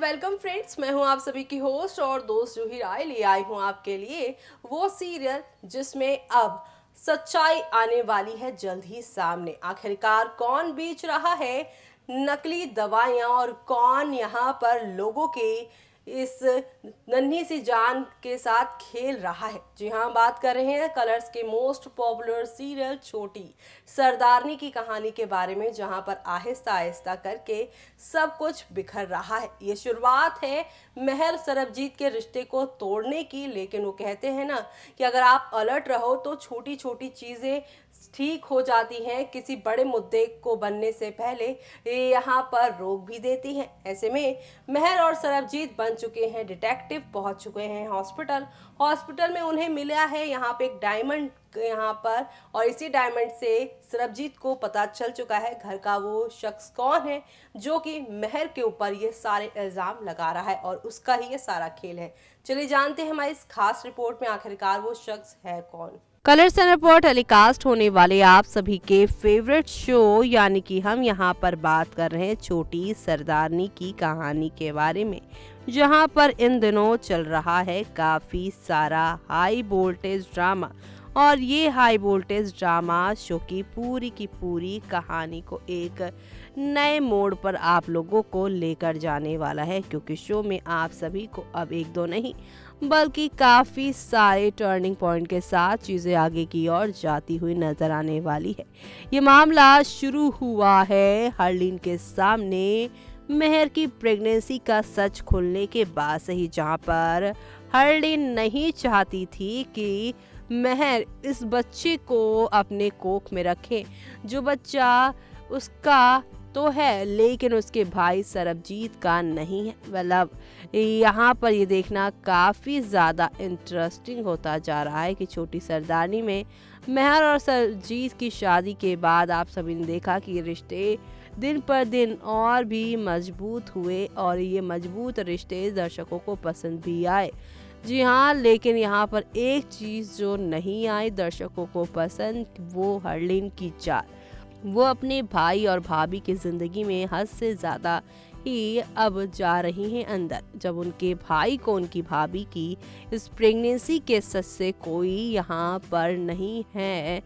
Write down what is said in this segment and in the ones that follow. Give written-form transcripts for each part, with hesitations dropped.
Welcome friends, मैं हूं आप सभी की होस्ट और दोस्त जूही राय। ले आई हूं आपके लिए वो सीरियल जिसमें अब सच्चाई आने वाली है जल्द ही सामने। आखिरकार कौन बेच रहा है नकली दवाइयां और कौन यहां पर लोगों के इस नन्ही सी जान के साथ खेल रहा है। जी हाँ, बात कर रहे हैं कलर्स के मोस्ट पॉपुलर सीरियल छोटी सरदारनी की कहानी के बारे में, जहां पर आहिस्ता आहिस्ता करके सब कुछ बिखर रहा है। ये शुरुआत है महर सरबजीत के रिश्ते को तोड़ने की, लेकिन वो कहते हैं ना कि अगर आप अलर्ट रहो तो छोटी छोटी चीज़ें ठीक हो जाती हैं। किसी बड़े मुद्दे को बनने से पहले ये यहाँ पर रोक भी देती हैं। ऐसे में महर और सरबजीत बन चुके हैं डिटेक्टिव, पहुंच चुके हैं हॉस्पिटल में उन्हें मिला है यहाँ पे एक डायमंड यहाँ पर, और इसी डायमंड से सरबजीत को पता चल चुका है घर का वो शख्स कौन है जो कि महर के ऊपर ये सारे इल्ज़ाम लगा रहा है, और उसका ही ये सारा खेल है। चलिए जानते हैं हमारी इस खास रिपोर्ट में आखिरकार वो शख्स है कौन। कलर्स एंड रिपोर्ट टेलीकास्ट होने वाले आप सभी के फेवरेट शो यानी कि हम यहाँ पर बात कर रहे हैं छोटी सरदारनी की कहानी के बारे में, जहाँ पर इन दिनों चल रहा है काफ़ी सारा हाई वोल्टेज ड्रामा। और ये हाई वोल्टेज ड्रामा शो की पूरी कहानी को एक नए मोड़ पर आप लोगों को लेकर जाने वाला है, क्योंकि शो में आप सभी को अब एक दो नहीं बल्कि काफ़ी सारे टर्निंग पॉइंट के साथ चीज़ें आगे की ओर जाती हुई नजर आने वाली है। ये मामला शुरू हुआ है हरलीन के सामने महर की प्रेगनेंसी का सच खुलने के बाद से ही, जहाँ पर हरलीन नहीं चाहती थी कि महर इस बच्चे को अपने कोख में रखे। जो बच्चा उसका तो है लेकिन उसके भाई सरबजीत का नहीं है। मतलब यहाँ पर ये देखना काफ़ी ज़्यादा इंटरेस्टिंग होता जा रहा है कि छोटी सरदारनी में महर और सरबजीत की शादी के बाद आप सभी ने देखा कि ये रिश्ते दिन पर दिन और भी मजबूत हुए, और ये मजबूत रिश्ते दर्शकों को पसंद भी आए। जी हाँ, लेकिन यहाँ पर एक चीज़ जो नहीं आई दर्शकों को पसंद, वो हरलीन की चाल। वो अपने भाई और भाभी की ज़िंदगी में हद से ज़्यादा ही अब जा रही हैं अंदर, जब उनके भाई को उनकी भाभी की इस प्रेगनेंसी के सच से कोई यहाँ पर नहीं है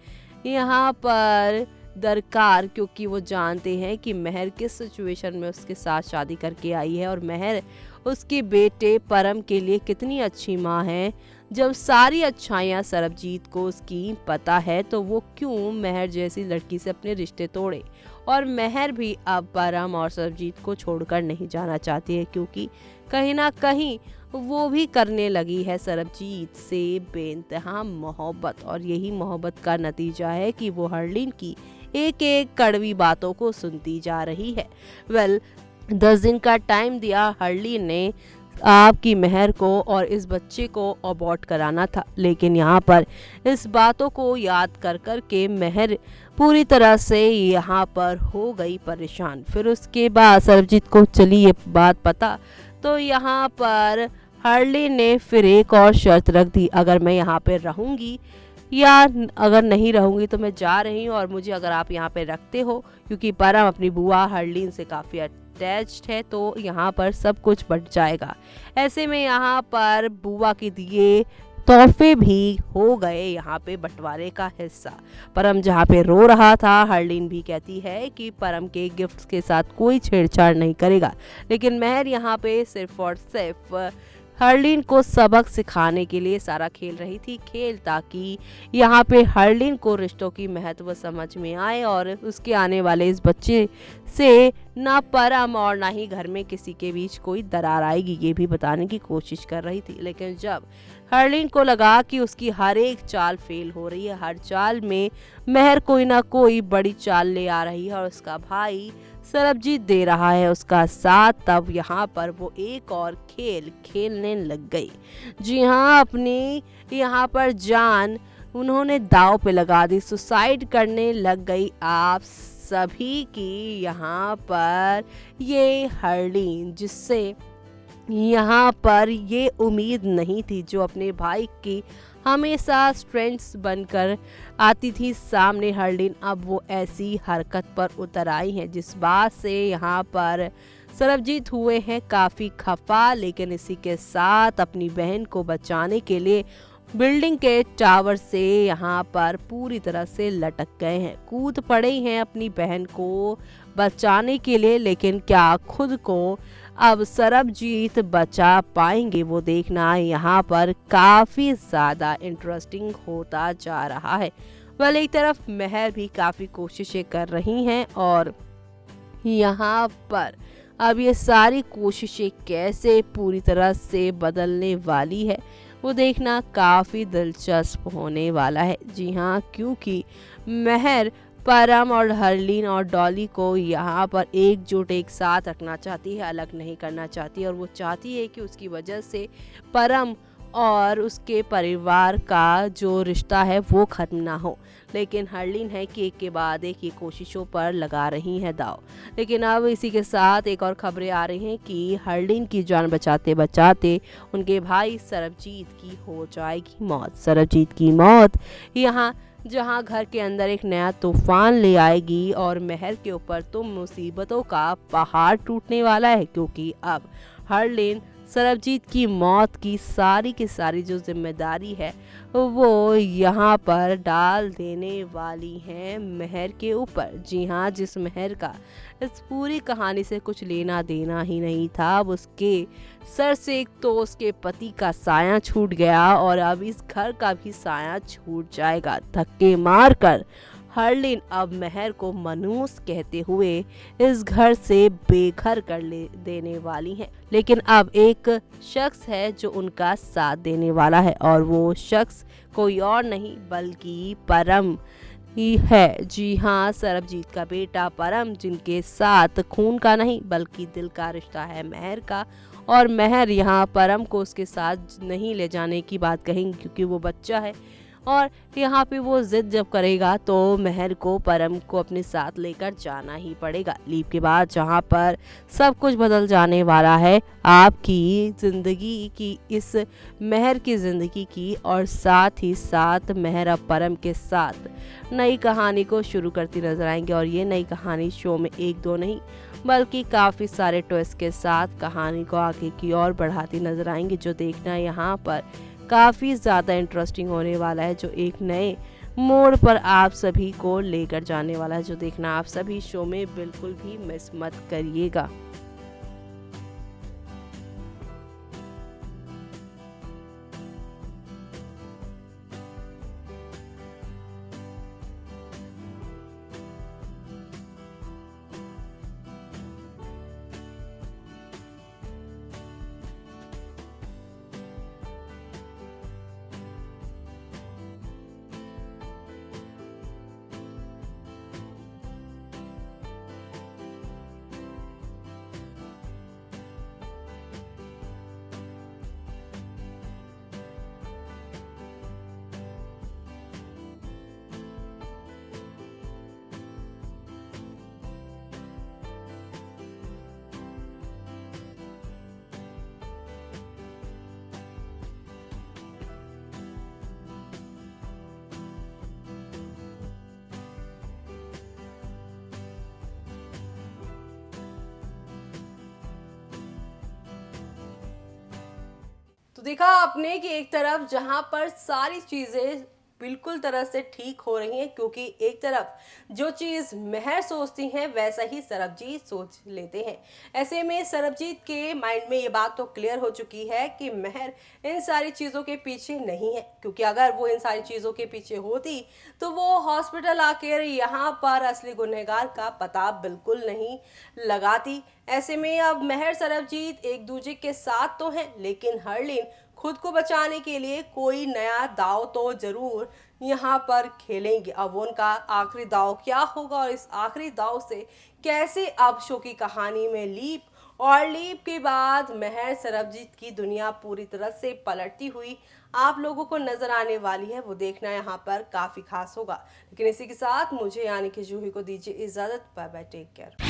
यहाँ पर दरकार, क्योंकि वो जानते हैं कि महर किस सिचुएशन में उसके साथ शादी करके आई है और महर उसके बेटे परम के लिए कितनी अच्छी माँ है। जब सारी अच्छाइयाँ सरबजीत को उसकी पता है तो वो क्यों महर जैसी लड़की से अपने रिश्ते तोड़े। और महर भी अब परम और सरबजीत को छोड़कर नहीं जाना चाहती है, क्योंकि कहीं ना कहीं वो भी करने लगी है सरबजीत से बेइंतहा मोहब्बत, और यही मोहब्बत का नतीजा है कि वो हरलीन की एक एक कड़वी बातों को सुनती जा रही है। 10 दिन का टाइम दिया हरलीन ने आपकी महर को, और इस बच्चे को अबॉर्ट कराना था, लेकिन यहाँ पर इस बातों को याद कर कर के महर पूरी तरह से यहाँ पर हो गई परेशान। फिर उसके बाद सरबजीत को चली ये बात पता, तो यहाँ पर हरलीन ने फिर एक और शर्त रख दी, अगर मैं यहाँ पे रहूँगी या अगर नहीं रहूँगी तो मैं जा रही हूँ, और मुझे अगर आप यहाँ पे रखते हो, क्योंकि परम अपनी बुआ हरलीन से काफ़ी अटैच्ड है, तो यहाँ पर सब कुछ बट जाएगा। ऐसे में यहाँ पर बुआ के दिए तोहफे भी हो गए यहाँ पे बंटवारे का हिस्सा। परम जहाँ पे रो रहा था, हरलीन भी कहती है कि परम के गिफ्ट्स के साथ कोई छेड़छाड़ नहीं करेगा, लेकिन महर यहाँ पे सिर्फ और सिर्फ हरलीन को सबक सिखाने के लिए सारा खेल रही थी खेल, ताकि यहाँ पे हरलीन को रिश्तों की महत्व समझ में आए और उसके आने वाले इस बच्चे से ना परम और ना ही घर में किसी के बीच कोई दरार आएगी, ये भी बताने की कोशिश कर रही थी। लेकिन जब हरलीन को लगा कि उसकी हर एक चाल फेल हो रही है, हर चाल में महर कोई ना कोई बड़ी चाल ले आ रही है और उसका भाई सरबजीत दे रहा है उसका साथ, तब यहाँ पर वो एक और खेल खेलने लग गई। जी हाँ, अपनी यहाँ पर जान उन्होंने दांव पे लगा दी, सुसाइड करने लग गई आप सभी की यहाँ पर ये हरलीन, जिससे यहाँ पर ये उम्मीद नहीं थी, जो अपने भाई की हमेशा स्ट्रेंथ्स बनकर आती थी सामने हरलीन, अब वो ऐसी हरकत पर उतर आई हैं जिस बात से यहाँ पर सरबजीत हुए हैं काफी खफा, लेकिन इसी के साथ अपनी बहन को बचाने के लिए बिल्डिंग के टावर से यहाँ पर पूरी तरह से लटक गए हैं, कूद पड़े हैं अपनी बहन को बचाने के लिए। लेकिन क्या खुद को अब सरबजीत बचा पाएंगे, वो देखना यहाँ पर काफी ज्यादा इंटरेस्टिंग होता जा रहा है। वह एक तरफ महर भी काफी कोशिशें कर रही हैं और यहाँ पर अब ये सारी कोशिशें कैसे पूरी तरह से बदलने वाली है, वो देखना काफी दिलचस्प होने वाला है। जी हाँ, क्योंकि महर परम और हरलीन और डॉली को यहाँ पर एकजुट एक साथ रखना चाहती है, अलग नहीं करना चाहती। और वो चाहती है कि उसकी वजह से परम और उसके परिवार का जो रिश्ता है वो खत्म ना हो। लेकिन हरलीन है कि एक के बाद एक ये कोशिशों पर लगा रही है दाव। लेकिन अब इसी के साथ एक और खबरें आ रही हैं कि हरलीन की जान बचाते बचाते उनके भाई सरबजीत की हो जाएगी मौत। सरबजीत की मौत यहाँ जहां घर के अंदर एक नया तूफान ले आएगी और महर के ऊपर तो मुसीबतों का पहाड़ टूटने वाला है, क्योंकि अब हरलीन सरबजीत की मौत की सारी जो जिम्मेदारी है वो यहाँ पर डाल देने वाली है महर के ऊपर। जी हाँ, जिस महर का इस पूरी कहानी से कुछ लेना देना ही नहीं था, अब उसके सर से एक तो उसके पति का साया छूट गया और अब इस घर का भी साया छूट जाएगा। धक्के मार कर हरलीन अब महर को मनूस कहते हुए इस घर से बेघर कर ले देने वाली हैं। लेकिन अब एक शख्स है जो उनका साथ देने वाला है और वो शख्स कोई और नहीं बल्कि परम ही है। जी हाँ, सरबजीत का बेटा परम, जिनके साथ खून का नहीं बल्कि दिल का रिश्ता है महर का। और महर यहाँ परम को उसके साथ नहीं ले जाने की बात कहेंगे क्योंकि वो बच्चा है, और यहाँ पे वो जिद जब करेगा तो महर को परम को अपने साथ लेकर जाना ही पड़ेगा। लीप के बाद जहाँ पर सब कुछ बदल जाने वाला है आपकी जिंदगी की, इस महर की जिंदगी की, और साथ ही साथ महर अब परम के साथ नई कहानी को शुरू करती नजर आएंगे। और ये नई कहानी शो में एक दो नहीं बल्कि काफ़ी सारे ट्विस्ट के साथ कहानी को आगे की ओर बढ़ाती नजर आएंगे, जो देखना यहाँ पर काफ़ी ज़्यादा इंटरेस्टिंग होने वाला है, जो एक नए मोड़ पर आप सभी को लेकर जाने वाला है, जो देखना आप सभी शो में बिल्कुल भी मिस मत करिएगा। तो देखा आपने कि एक तरफ जहां पर सारी चीजें बिल्कुल तरह से ठीक हो रही हैं, क्योंकि एक तरफ जो चीज महर सोचती हैं वैसा ही सरबजीत सोच लेते हैं। ऐसे में सरबजीत के माइंड में ये बात तो क्लियर हो चुकी है कि महर इन सारी चीज़ों के पीछे नहीं है, क्योंकि अगर वो इन सारी चीज़ों के पीछे होती तो वो हॉस्पिटल आकर यहाँ पर असली गुनहगार का पता बिल्कुल नहीं लगाती। ऐसे में अब महर सरबजीत एक दूसरे के साथ तो हैं, लेकिन हरलीन खुद को बचाने के लिए कोई नया दाव तो जरूर यहाँ पर खेलेंगे। अब उनका आखिरी दाव क्या होगा और इस आखिरी दाव से कैसे अब शो की कहानी में लीप के बाद महर सरबजीत की दुनिया पूरी तरह से पलटती हुई आप लोगों को नजर आने वाली है, वो देखना यहाँ पर काफी खास होगा। लेकिन इसी के साथ मुझे यानी कि जूही को दीजिए इजाजत। Bye bye, take care.